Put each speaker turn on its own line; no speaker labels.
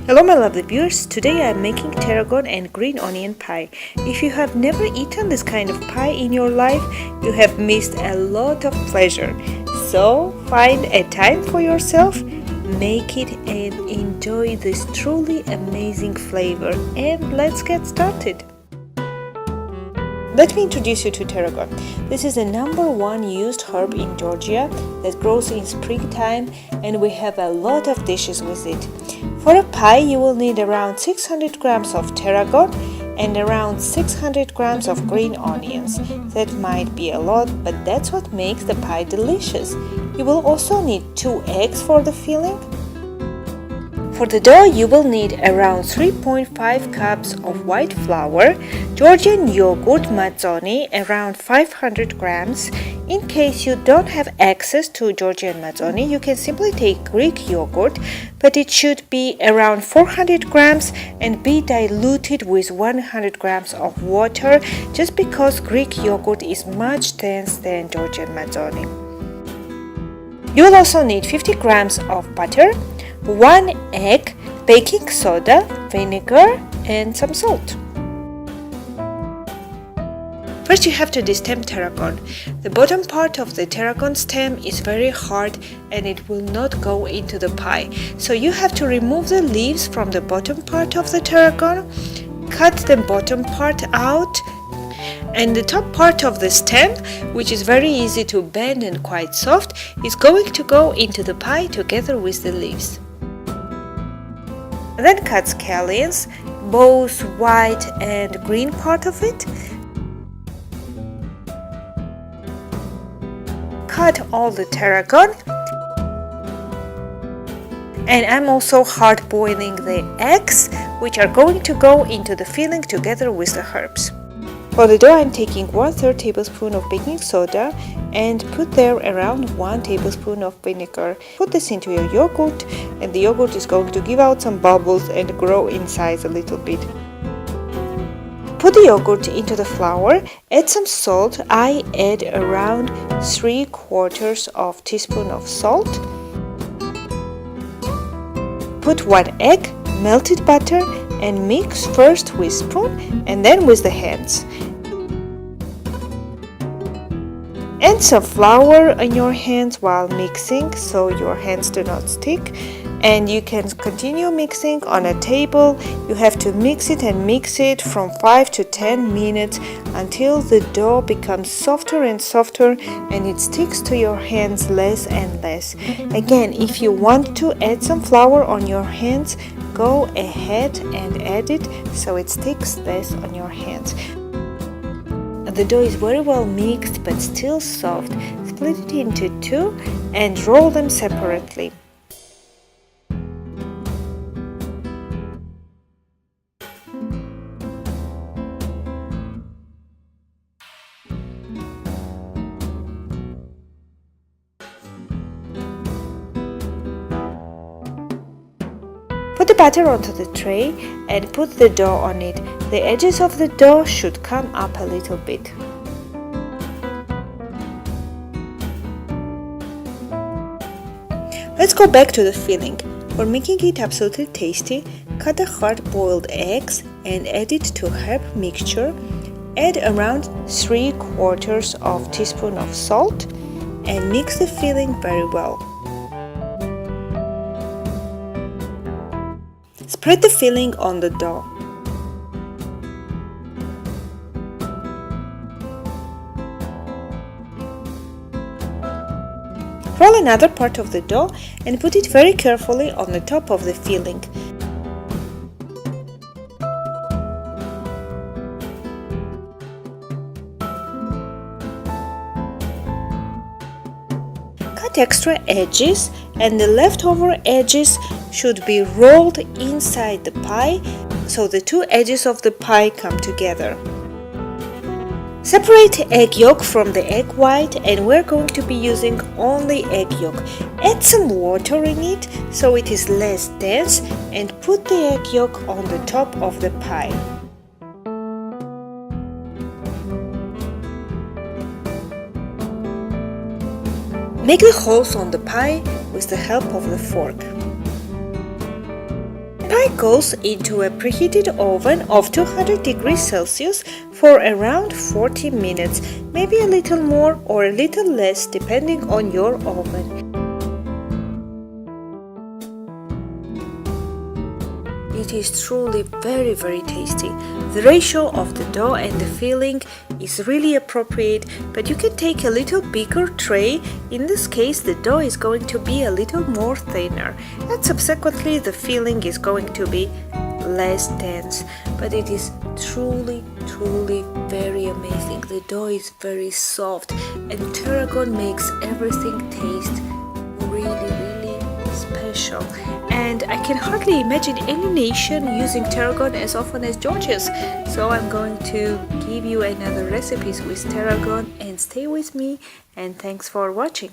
Hello my lovely viewers, today I am making tarragon and green onion pie. If you have never eaten this kind of pie in your life, you have missed a lot of pleasure. So find a time for yourself, make it and enjoy this truly amazing flavor. And let's get started. Let me introduce you to tarragon. This is the #1 used herb in Georgia that grows in springtime, and we have a lot of dishes with it. For a pie, you will need around 600 grams of tarragon and around 600 grams of green onions. That might be a lot, but that's what makes the pie delicious. You will also need 2 eggs for the filling. For the dough, you will need around 3.5 cups of white flour, Georgian yogurt mazzoni around 500 grams. In case you don't have access to Georgian mazzoni, you can simply take Greek yogurt, but it should be around 400 grams and be diluted with 100 grams of water, just because Greek yogurt is much dense than Georgian mazzoni. You will also need 50 grams of butter, 1 egg, baking soda, vinegar, and some salt. First, you have to destem tarragon. The bottom part of the tarragon stem is very hard and it will not go into the pie. So you have to remove the leaves from the bottom part of the tarragon, cut the bottom part out, and the top part of the stem, which is very easy to bend and quite soft, is going to go into the pie together with the leaves. Then cut scallions, both white and green part of it. Cut all the tarragon. And I'm also hard boiling the eggs, which are going to go into the filling together with the herbs. For the dough, I'm taking 1/3 tablespoon of baking soda and put there around 1 tablespoon of vinegar. Put this into your yogurt, and the yogurt is going to give out some bubbles and grow in size a little bit. Put the yogurt into the flour, add some salt. I add around 3/4 of teaspoon of salt. Put 1 egg, melted butter, and mix first with spoon and then with the hands. Add some flour on your hands while mixing so your hands do not stick, and you can continue mixing on a table. You have to mix it from 5 to 10 minutes until the dough becomes softer and softer and it sticks to your hands less and less. Again, if you want to add some flour on your hands, go ahead and add it so it sticks less on your hands. The dough is very well mixed but still soft. Split it into 2 and roll them separately. Put the batter onto the tray and put the dough on it. The edges of the dough should come up a little bit. Let's go back to the filling. For making it absolutely tasty, cut the hard-boiled eggs and add it to herb mixture. Add around 3/4 of teaspoon of salt and mix the filling very well. Spread the filling on the dough. Roll another part of the dough and put it very carefully on the top of the filling. Cut extra edges, and the leftover edges should be rolled inside the pie so the 2 edges of the pie come together. Separate egg yolk from the egg white, and we're going to be using only egg yolk. Add some water in it so it is less dense and put the egg yolk on the top of the pie. Make the holes on the pie with the help of the fork. pie goes into a preheated oven of 200 degrees Celsius for around 40 minutes, maybe a little more or a little less depending on your oven. It is truly very tasty. The ratio of the dough and the filling is really appropriate, but you can take a little bigger tray. In this case, the dough is going to be a little more thinner, and subsequently the filling is going to be less dense, but it is truly very amazing. The dough is very soft, and Terragon makes everything taste really special. And I can hardly imagine any nation using Terragon as often as Georgia's. So I'm going to give you another recipes with Terragon, and stay with me, and thanks for watching.